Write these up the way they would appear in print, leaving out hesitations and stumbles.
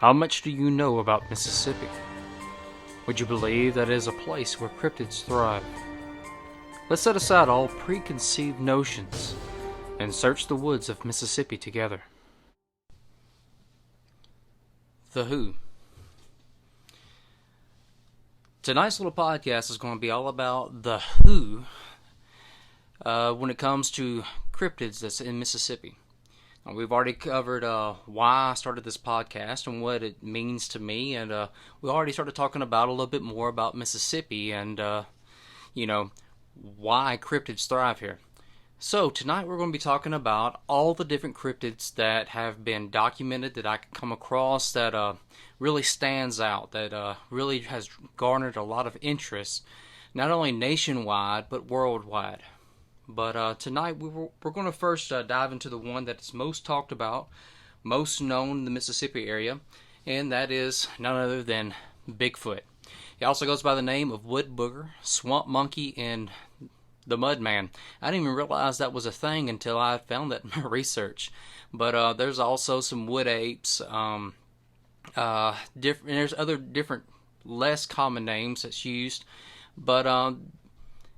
How much do you know about Mississippi? Would you believe that it is a place where cryptids thrive? Let's set aside all preconceived notions and search the woods of Mississippi together. The Who. Tonight's little podcast is going to be all about the Who when it comes to cryptids that's in Mississippi. We've already covered why I started this podcast and what it means to me, and we already started talking about a little bit more about Mississippi and, why cryptids thrive here. So tonight we're going to be talking about all the different cryptids that have been documented that I can come across that really stands out, that really has garnered a lot of interest, not only nationwide but worldwide. But tonight we're going to first dive into the one that is most talked about, most known in the Mississippi area, and that is none other than Bigfoot. He also goes by the name of Wood Booger, Swamp Monkey, and the Mudman. I didn't even realize that was a thing until I found that in my research. But there's also some wood apes. There's other different, less common names that's used. But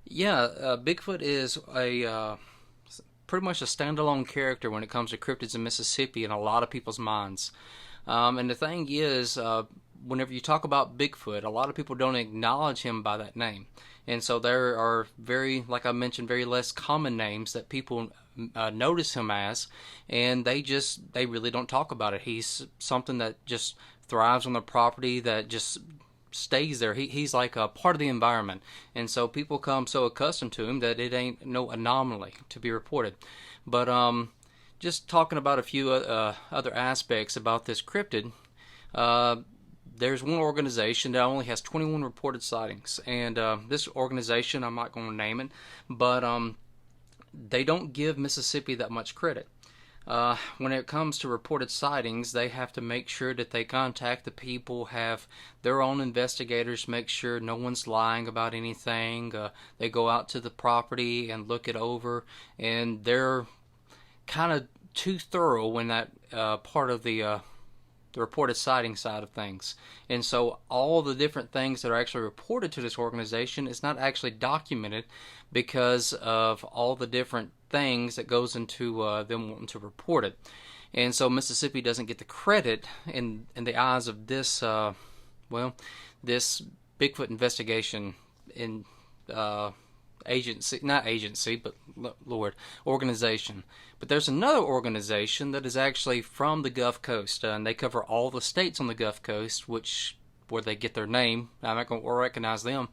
Bigfoot is a pretty much a standalone character when it comes to cryptids in Mississippi in a lot of people's minds. And the thing is, whenever you talk about Bigfoot, a lot of people don't acknowledge him by that name. And so there are like I mentioned, very less common names that people notice him as, and they really don't talk about it. He's something that just thrives on the property, that just stays there. He's like a part of the environment, and so people come so accustomed to him that it ain't no anomaly to be reported. But just talking about a few other aspects about this cryptid, there's one organization that only has 21 reported sightings, and this organization, I'm not going to name it, but they don't give Mississippi that much credit. When it comes to reported sightings, they have to make sure that they contact the people, have their own investigators, make sure no one's lying about anything. They go out to the property and look it over, and they're kind of too thorough in that part of the reported sighting side of things. And so all the different things that are actually reported to this organization is not actually documented because of all the different things that goes into them wanting to report it. And so Mississippi doesn't get the credit in the eyes of this this Bigfoot investigation in organization. But there's another organization that is actually from the Gulf Coast, and they cover all the states on the Gulf Coast, where they get their name. I'm not going to recognize them,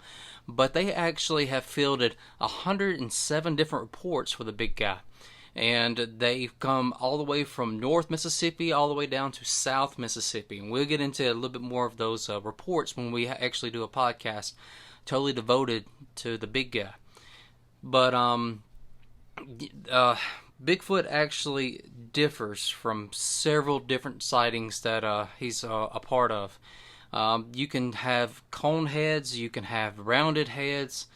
but they actually have fielded 107 different reports for the big guy, and they've come all the way from North Mississippi all the way down to South Mississippi, and we'll get into a little bit more of those reports when we actually do a podcast totally devoted to the big guy. But Bigfoot actually differs from several different sightings that he's a part of. You can have cone heads, you can have rounded heads,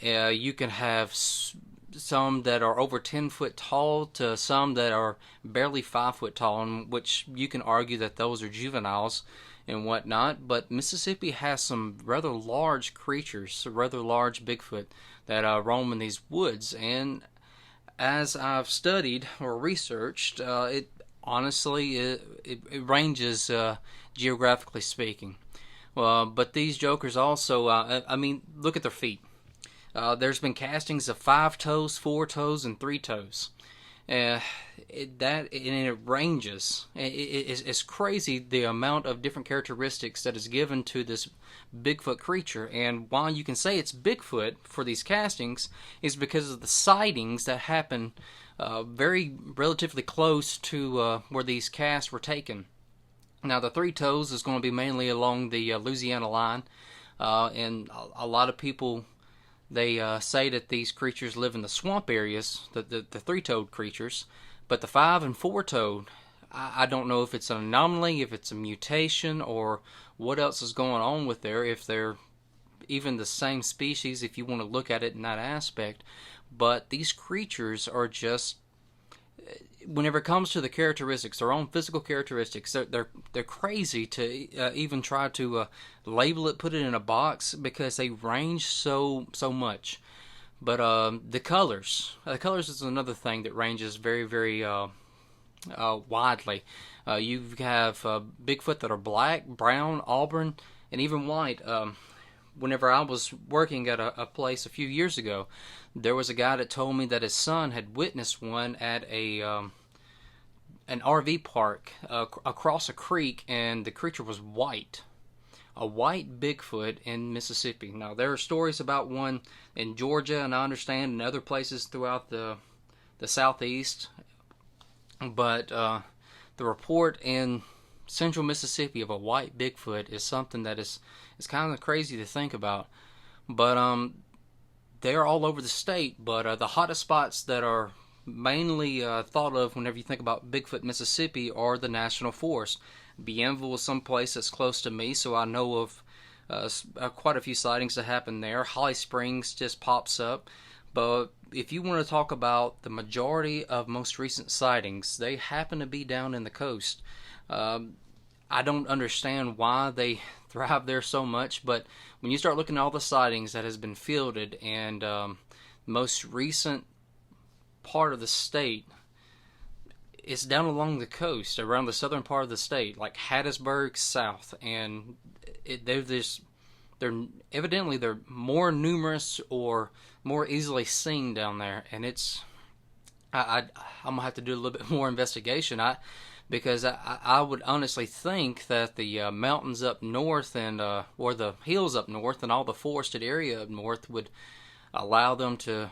you can have some that are over 10 foot tall to some that are barely 5 foot tall, in which you can argue that those are juveniles and whatnot. But Mississippi has some rather large creatures, rather large Bigfoot that roam in these woods, and as I've studied or researched, it ranges geographically speaking. But these jokers also, look at their feet. There's been castings of 5 toes, 4 toes, and 3 toes. It ranges. It's crazy the amount of different characteristics that is given to this Bigfoot creature. And while you can say it's Bigfoot for these castings, is because of the sightings that happen very relatively close to where these casts were taken. Now, the 3 toes is going to be mainly along the Louisiana line, and a lot of people, they say that these creatures live in the swamp areas, the 3-toed creatures, but the 5 and 4-toed, I don't know if it's an anomaly, if it's a mutation, or what else is going on with there, if they're even the same species, if you want to look at it in that aspect. But these creatures are just whenever it comes to the characteristics, their own physical characteristics, they're crazy to even try to label it, put it in a box, because they range so much. But the colors is another thing that ranges very widely. You have Bigfoot that are black, brown, auburn, and even white. Whenever I was working at a place a few years ago, there was a guy that told me that his son had witnessed one at an RV park across a creek, and the creature was white. A white Bigfoot in Mississippi. Now, there are stories about one in Georgia, and I understand in other places throughout the southeast, but the report in central Mississippi of a white Bigfoot is something that is kind of crazy to think about. But they're all over the state, but the hottest spots that are mainly thought of whenever you think about Bigfoot, Mississippi, are the national forests. Bienville is some place that's close to me, so I know of quite a few sightings that happen there. Holly Springs just pops up. But if you want to talk about the majority of most recent sightings, they happen to be down in the coast. I don't understand why they thrive there so much, but when you start looking at all the sightings that has been fielded, and most recent part of the state, it's down along the coast, around the southern part of the state, like Hattiesburg south, and they're evidently they're more numerous or more easily seen down there, and I'm gonna have to do a little bit more investigation. Because I would honestly think that the mountains up north and or the hills up north and all the forested area up north would allow them to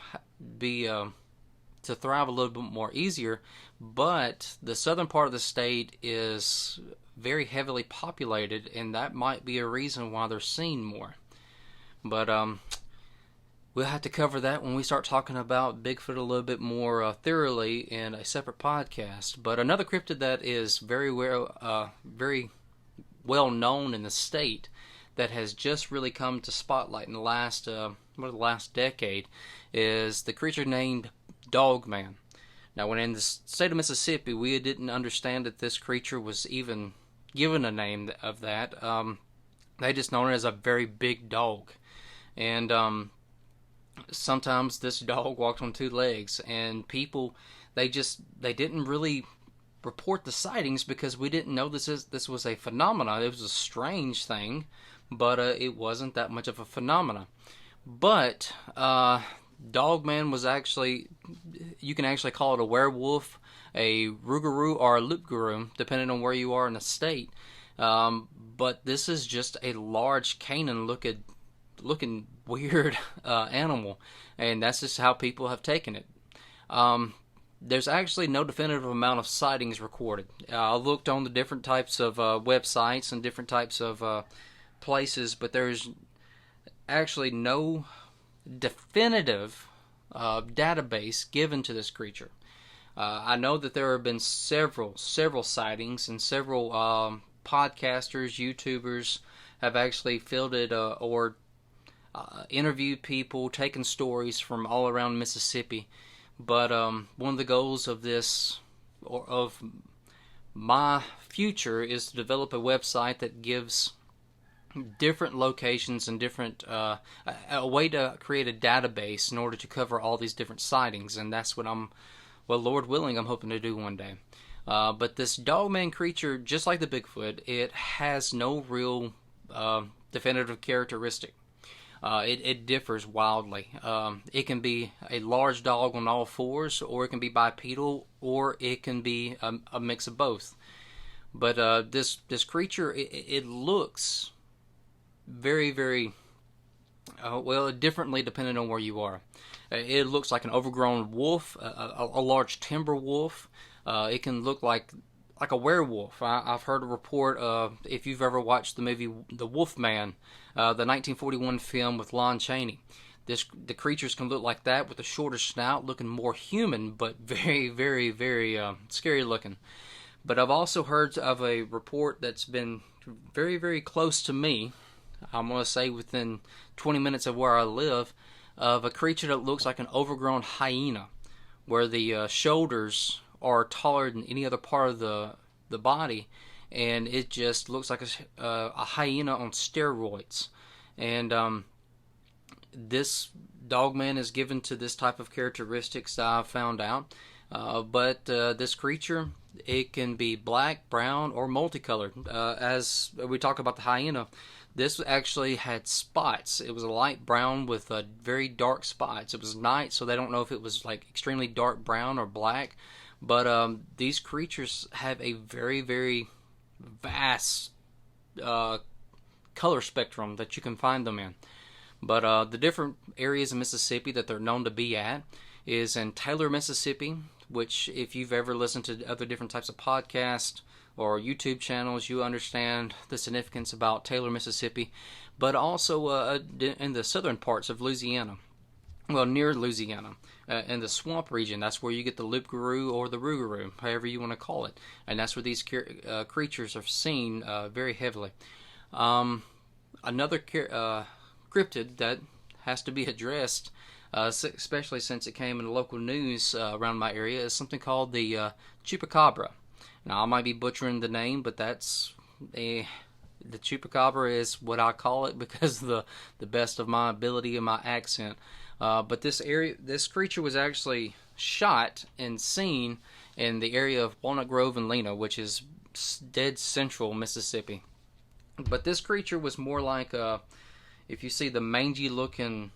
be to thrive a little bit more easier, but the southern part of the state is very heavily populated, and that might be a reason why they're seen more. But we'll have to cover that when we start talking about Bigfoot a little bit more thoroughly in a separate podcast. But another cryptid that is very well known in the state, that has just really come to spotlight in the last decade, is the creature named Dogman. Now, when in the state of Mississippi, we didn't understand that this creature was even given a name of that. They just known it as a very big dog. And sometimes this dog walked on two legs, and people, they didn't really report the sightings because we didn't know this was a phenomenon. It was a strange thing, but it wasn't that much of a phenomenon. But Dogman was actually, you can actually call it a werewolf, a rougarou, or a loup-garou, depending on where you are in the state. But this is just a large canine looking weird animal, and that's just how people have taken it. There's actually no definitive amount of sightings recorded. I looked on the different types of websites and different types of places, but there's actually no definitive database given to this creature. I know that there have been several sightings, and several podcasters, YouTubers have actually fielded or interviewed people, taken stories from all around Mississippi. But one of the goals of this, or of my future, is to develop a website that gives different locations and different a way to create a database in order to cover all these different sightings, and that's what Lord willing, I'm hoping to do one day. But this Dogman creature, just like the Bigfoot, it has no real definitive characteristic. It differs wildly. It can be a large dog on all fours, or it can be bipedal, or it can be a mix of both. But this creature, it looks very, very differently depending on where you are. It looks like an overgrown wolf, a large timber wolf. It can look like a werewolf. I've heard a report of, if you've ever watched the movie The Wolfman, the 1941 film with Lon Chaney. The creatures can look like that, with a shorter snout, looking more human, but very, very, very scary looking. But I've also heard of a report that's been very, very close to me, I'm going to say within 20 minutes of where I live, of a creature that looks like an overgrown hyena, where the shoulders are taller than any other part of the body, and it just looks like a hyena on steroids. And this dogman is given to this type of characteristics that I've found out. But this creature, it can be black, brown, or multicolored. As we talk about the hyena, this actually had spots. It was a light brown with very dark spots. It was night, so they don't know if it was like extremely dark brown or black. But these creatures have a very, very vast color spectrum that you can find them in. But the different areas of Mississippi that they're known to be at is in Taylor, Mississippi, which if you've ever listened to other different types of podcasts or YouTube channels, you understand the significance about Taylor, Mississippi, but also in the southern parts of Louisiana. Well, near Louisiana, in the swamp region, that's where you get the loup-garou or the rougarou, however you want to call it, and that's where these creatures are seen very heavily. Another cryptid that has to be addressed, especially since it came in the local news around my area, is something called the chupacabra. Now, I might be butchering the name, but that's the chupacabra is what I call it because of the best of my ability and my accent. But this creature was actually shot and seen in the area of Walnut Grove and Lena, which is dead central Mississippi. But this creature was more like if you see the mangy-looking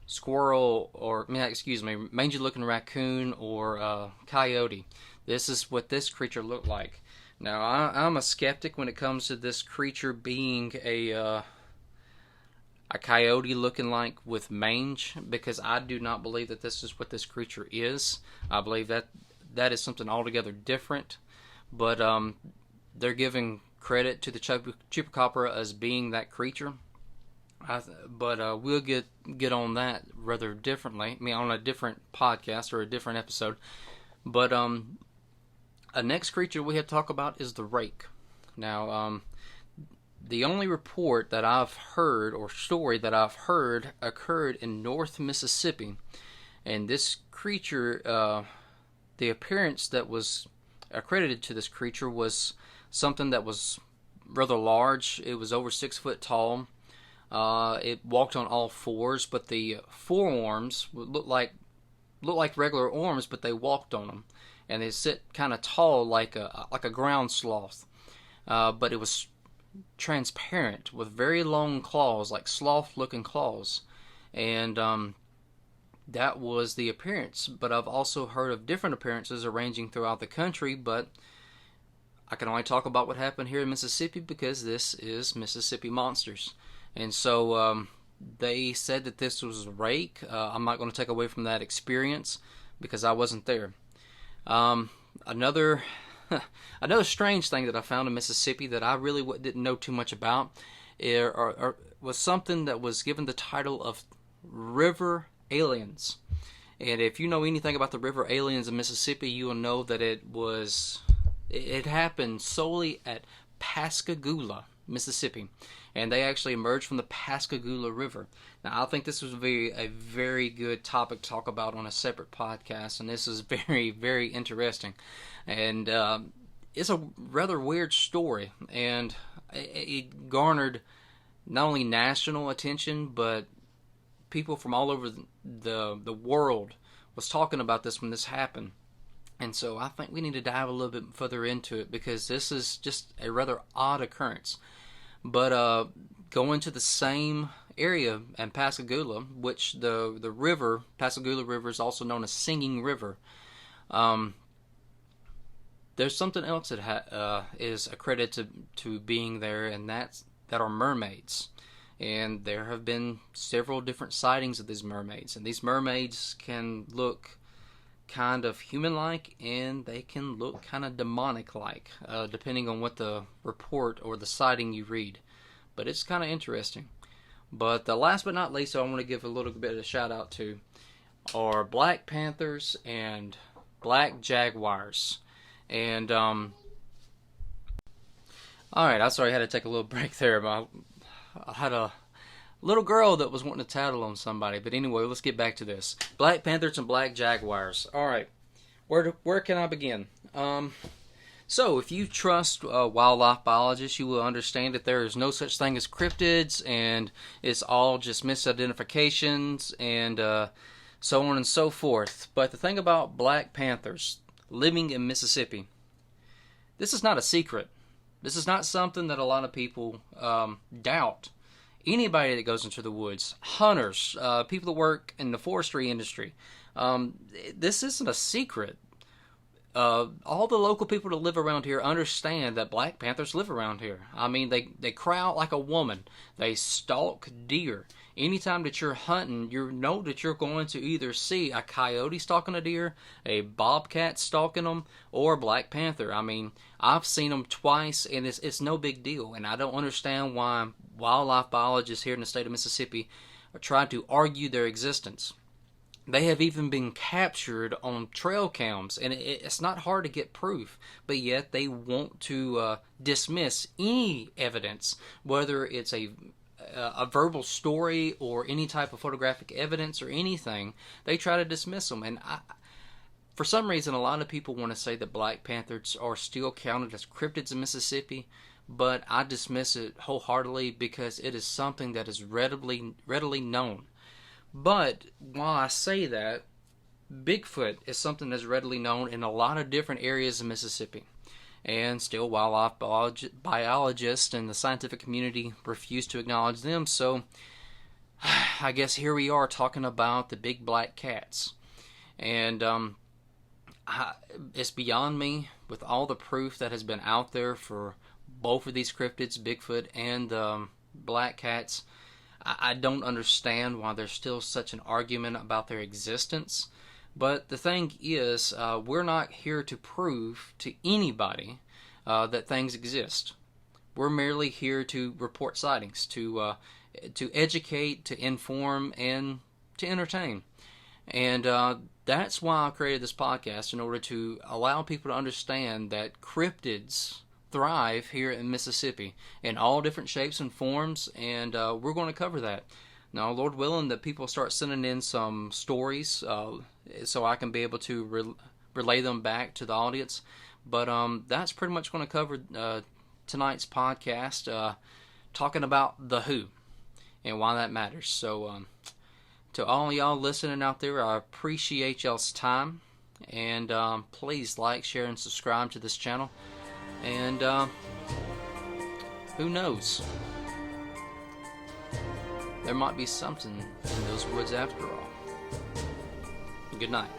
squirrel, or mangy-looking raccoon or coyote. This is what this creature looked like. Now, I'm a skeptic when it comes to this creature being a coyote looking like with mange, because I do not believe that this is what this creature is. I believe that is something altogether different. But they're giving credit to the chupacabra as being that creature. But we'll get on that rather differently. I mean, on a different podcast or a different episode. But a next creature we have to talk about is the rake. Now, the only report that I've heard, or story that I've heard, occurred in North Mississippi. And this creature, the appearance that was accredited to this creature was something that was rather large. It was over 6 foot tall. It walked on all fours, but the forearms looked like regular arms, but they walked on them, and they sit kind of tall like a ground sloth. But it was transparent with very long claws, like sloth-looking claws, and that was the appearance. But I've also heard of different appearances arranging throughout the country, but I can only talk about what happened here in Mississippi because this is Mississippi Monsters. And so they said that this was a rake. I'm not going to take away from that experience because I wasn't there. Another strange thing that I found in Mississippi that I really didn't know too much about was something that was given the title of river aliens. And if you know anything about the river aliens in Mississippi, you will know that it happened solely at Pascagoula, Mississippi, and they actually emerged from the Pascagoula River. Now, I think this was a very good topic to talk about on a separate podcast, and this is very, very interesting. And it's a rather weird story, and it garnered not only national attention, but people from all over the world was talking about this when this happened. And so I think we need to dive a little bit further into it because this is just a rather odd occurrence. But going to the same area in Pascagoula, which the river, Pascagoula River, is also known as Singing River. There's something else that is accredited to being there, and that are mermaids. And there have been several different sightings of these mermaids. And these mermaids can look kind of human-like, and they can look kind of demonic-like, depending on what the report or the sighting you read. But it's kind of interesting. But last but not least, I want to give a little bit of a shout-out to are black panthers and black jaguars. And, alright, I'm sorry I had to take a little break there. I had a little girl that was wanting to tattle on somebody. But anyway, let's get back to this. Black panthers and black jaguars. Alright, Where can I begin? So, if you trust wildlife biologists, you will understand that there is no such thing as cryptids, and it's all just misidentifications and so on and so forth. But the thing about black panthers living in Mississippi, this is not a secret. This is not something that a lot of people doubt. Anybody that goes into the woods, hunters, people that work in the forestry industry, this isn't a secret. All the local people that live around here understand that black panthers live around here. I mean, they cry out like a woman. They stalk deer. Anytime that you're hunting, you know that you're going to either see a coyote stalking a deer, a bobcat stalking them, or a black panther. I mean, I've seen them twice, and it's no big deal. And I don't understand why wildlife biologists here in the state of Mississippi are trying to argue their existence. They have even been captured on trail cams, and it's not hard to get proof, but yet they want to dismiss any evidence, whether it's a verbal story or any type of photographic evidence or anything. They try to dismiss them, and for some reason, a lot of people want to say that black panthers are still counted as cryptids in Mississippi, but I dismiss it wholeheartedly because it is something that is readily known. But while I say that, Bigfoot is something that's readily known in a lot of different areas of Mississippi. And still, wildlife biologists and the scientific community refuse to acknowledge them. So, I guess here we are talking about the big black cats. And it's beyond me, with all the proof that has been out there for both of these cryptids, Bigfoot and black cats. I don't understand why there's still such an argument about their existence. But the thing is, we're not here to prove to anybody that things exist. We're merely here to report sightings, to educate, to inform, and to entertain. And that's why I created this podcast, in order to allow people to understand that cryptids thrive here in Mississippi in all different shapes and forms, and we're going to cover that. Now, Lord willing, that people start sending in some stories so I can be able to relay them back to the audience. But that's pretty much going to cover tonight's podcast, talking about the who and why that matters. So to all y'all listening out there, I appreciate y'all's time, and please like, share, and subscribe to this channel. And who knows? There might be something in those woods after all. Good night.